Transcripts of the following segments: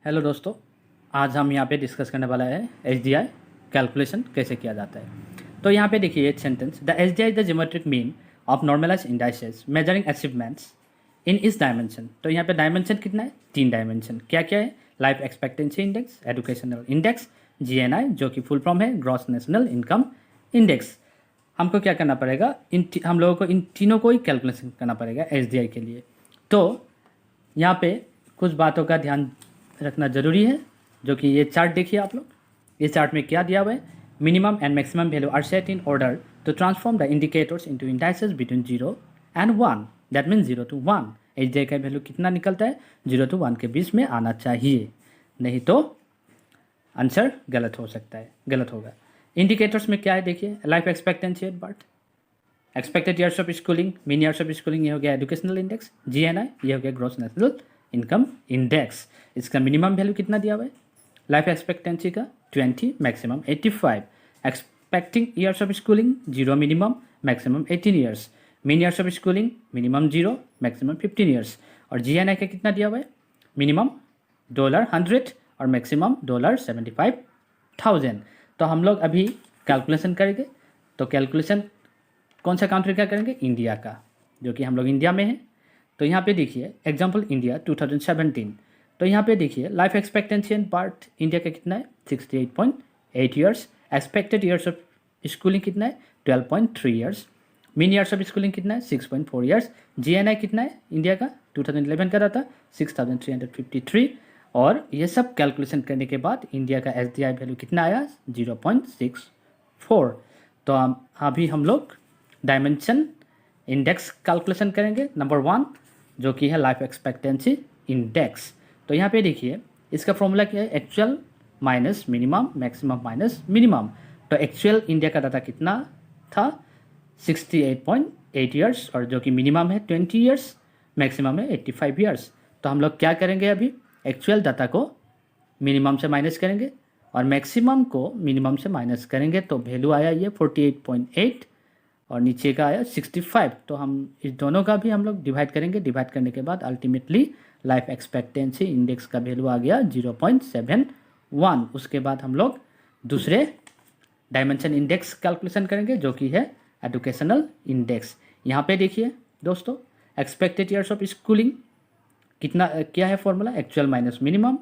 Hello दोस्तों, आज हम यहाँ पे डिस्कस करने वाला है एसडीआई कैलकुलेशन कैसे किया जाता है। तो यहाँ पे देखिए एक sentence, the SDI is the geometric mean of normalize indices measuring achievements in इस डायमेंशन। तो यहाँ पे डायमेंशन कितना है? 3 डायमेंशन। क्या क्या है? Life expectancy index, educational index, GNI जो कि फुल फॉर्म है ग्रॉस नेशनल इनकम इंडेक्स। हमको क्या करना पड़ेगा? हम लोगों को इन तीनों को ही कैलकुलेशन करना पड़ेगा एसडीआई के लिए। तो यहाँ पे कुछ बातों का ध्यान रखना ज़रूरी है, जो कि ये चार्ट देखिए आप लोग। इस चार्ट में क्या दिया हुआ है? Minimum and maximum value are set in order to transform the indicators into indices between 0 and 1। That means 0 to 1। SDI का वैल्यू कितना निकलता है? 0 to 1 के बीच में आना चाहिए, नहीं तो आंसर गलत हो सकता है, गलत होगा। इंडिकेटर्स में क्या है देखिए, life expectancy at birth, expected years of schooling, mean years of schooling ये हो गया एजुकेशनल इंडेक्स, जीएनआई ये हो गया ग्रॉस नेशनल इनकम इंडेक्स। इसका मिनिमम वैल्यू कितना दिया हुआ है? लाइफ एक्सपेक्टेंसी का 20, maximum 85। Expecting years of schooling 0 minimum, maximum 18 years. Mean years of schooling minimum 0, maximum 15 years. और जीएनआई का कितना दिया हुआ है? मिनिमम $100 और मैक्सिमम $75,000। तो हम लोग अभी कैलकुलेशन करेंगे। तो कैलकुलेशन कौन सा कंट्री का करेंगे? इंडिया का, जो कि हम लोग इंडिया में हैं। तो यहाँ पे देखिए एग्जांपल इंडिया 2017। तो यहाँ पे देखिए life expectancy and birth India का कितना है? 68.8 years. Expected years of schooling कितना है? 12.3 years. Mean years of schooling कितना है? 6.4 ईयर्स। जीएनआई कितना है इंडिया का? 2011 का था 6353। और ये सब कैलकुलेशन करने के बाद इंडिया का एसडीआई वैल्यू कितना आया? 0.64। तो अभी हम लोग डायमेंशन इंडेक्स कैलकुलेशन करेंगे नंबर 1, जो कि है लाइफ एक्सपेक्टेंसी इंडेक्स। तो यहाँ पे देखिए इसका फॉर्मूला क्या है? Actual minus minimum, maximum minus minimum. तो एक्चुअल इंडिया का डाटा कितना था? 68.8 ईयर्स, और जो कि मिनिमम है 20 ईयर्स, मैक्सिमम है 85 ईयर्स। तो हम लोग क्या करेंगे? अभी एक्चुअल डाटा को मिनिमम से माइनस करेंगे और मैक्सिमम को मिनिमम से माइनस करेंगे। तो वैल्यू आया ये 48.8 और नीचे का आया 65। तो हम इस दोनों का भी हम लोग डिवाइड करेंगे। डिवाइड करने के बाद अल्टीमेटली लाइफ एक्सपेक्टेंसी इंडेक्स का वैल्यू आ गया 0.71। उसके बाद हम लोग दूसरे डायमेंशन इंडेक्स कैलकुलेशन करेंगे, जो कि है एजुकेशनल इंडेक्स। यहाँ पे देखिए दोस्तों, एक्सपेक्टेड ईयर्स ऑफ स्कूलिंग कितना, क्या है फॉर्मूला? एक्चुअल माइनस मिनिमम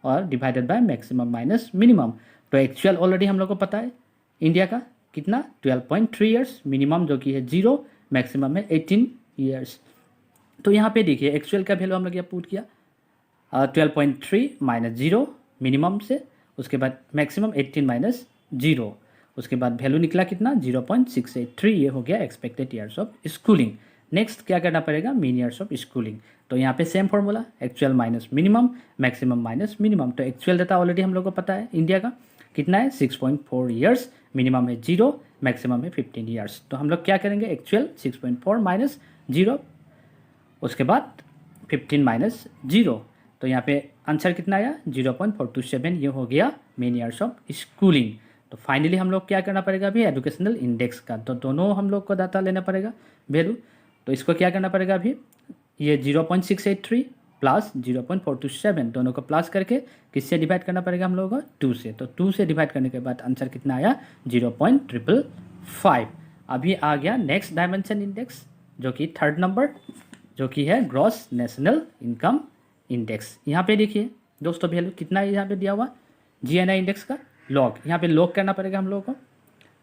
और divided by maximum minus minimum. तो एक्चुअल ऑलरेडी हम लोग को पता है इंडिया का कितना? 12.3 ईयर्स। मिनिमम जो कि है 0, मैक्सिमम है 18 ईयर्स। तो यहाँ पे देखिए एक्चुअल का वैल्यू हम लोग यहाँ पुट किया 12.3 माइनस 0 मिनिमम से, उसके बाद मैक्सिमम 18 माइनस 0, उसके बाद वैल्यू निकला कितना? 0.683। ये हो गया expected years of schooling. Next क्या करना पड़ेगा? Mean years of schooling. तो यहाँ पे same formula, actual minus minimum, maximum minus minimum. तो एक्चुअल डाटा ऑलरेडी हम लोग को पता है इंडिया का कितना है? 6.4 ईयर्स। मिनिमम है 0, मैक्सिमम है 15 ईयर्स। तो हम लोग क्या करेंगे? एक्चुअल 6.4 माइनस 0, उसके बाद 15 माइनस 0। तो यहाँ पे आंसर कितना आया? 0.427। ये हो गया मेन ईयर्स ऑफ स्कूलिंग। तो फाइनली हम लोग क्या करना पड़ेगा अभी? एजुकेशनल इंडेक्स का। तो दोनों हम लोग को डाटा लेना पड़ेगा वैल्यू। तो इसको क्या करना पड़ेगा अभी? ये 0.683 प्लस 0.427 दोनों को प्लस करके किससे डिवाइड करना पड़ेगा हम लोगों को? 2 से। तो 2 से डिवाइड करने के बाद आंसर कितना आया? 0.555। अभी आ गया नेक्स्ट डायमेंशन इंडेक्स, जो कि 3rd नंबर, जो कि है ग्रॉस नेशनल इनकम इंडेक्स। यहाँ पे देखिए दोस्तों वैल्यू कितना है यहाँ पे दिया हुआ? जीएनआई इंडेक्स का लॉग। यहाँ पे लॉग करना पड़ेगा हम लोगों को,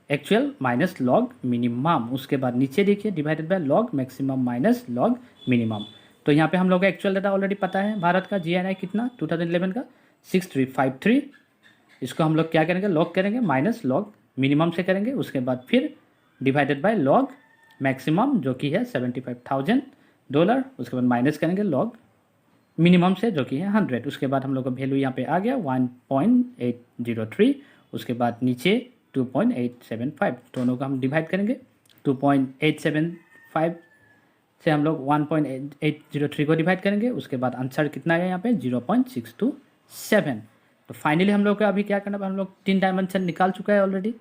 एक्चुअल माइनस लॉग मिनिमम। उसके बाद नीचे देखिए divided by log maximum minus log minimum. तो यहाँ पे हम लोग का एक्चुअल डाटा ऑलरेडी पता है भारत का। जीएनआई कितना 2011 का 6353। इसको हम लोग क्या करेंगे? लॉग करेंगे, माइनस लॉग मिनिमम से करेंगे, उसके बाद फिर डिवाइडेड बाय लॉग मैक्सिमम जो कि है $75,000। उसके बाद माइनस करेंगे लॉग मिनिमम से जो कि है 100। उसके बाद हम लोग का वैल्यू यहाँ पे आ गया 1.803। उसके बाद नीचे 2.875। दोनों को हम डिवाइड करेंगे। 2.875 से हम लोग 1.803 को डिवाइड करेंगे। उसके बाद आंसर कितना है यहाँ पे? 0.627। तो फाइनली हम लोग को अभी क्या करना है? हम लोग 3 डायमेंशन निकाल चुका है ऑलरेडी,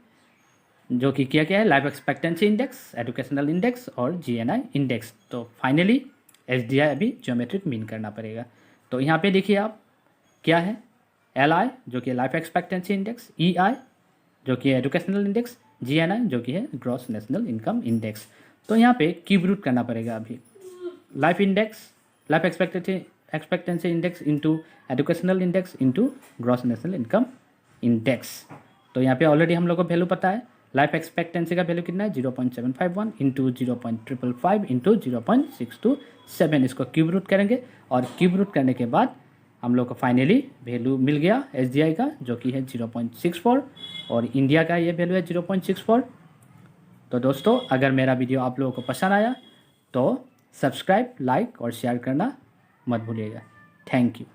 जो कि क्या क्या है? Life expectancy index, educational index और जीएनआई इंडेक्स। तो फाइनली एसडीआई अभी ज्योमेट्रिक मीन करना पड़ेगा। तो यहाँ पे देखिए आप क्या है, LI जो कि लाइफ एक्सपेक्टेंसी इंडेक्स, EI जो कि है एजुकेशनल इंडेक्स, GNI जो कि है ग्रॉस नेशनल इनकम इंडेक्स। तो यहाँ पे क्यूब रूट करना पड़ेगा अभी, life index, life expectancy index into educational index into gross national income index. तो यहाँ पे ऑलरेडी हम लोग को वैल्यू पता है, लाइफ एक्सपेक्टेंसी का वैल्यू कितना है 0.751 इंटू 0.555 इंटू 0.627। इसको क्यूब रूट करेंगे और क्यूब रूट करने के बाद हम लोग को फाइनली वैल्यू मिल गया SDI का जो कि है 0.64 और इंडिया का ये वैल्यू है 0.64। तो दोस्तों अगर मेरा वीडियो आप लोगों को पसंद आया तो सब्सक्राइब, लाइक और शेयर करना मत भूलिएगा। Thank you.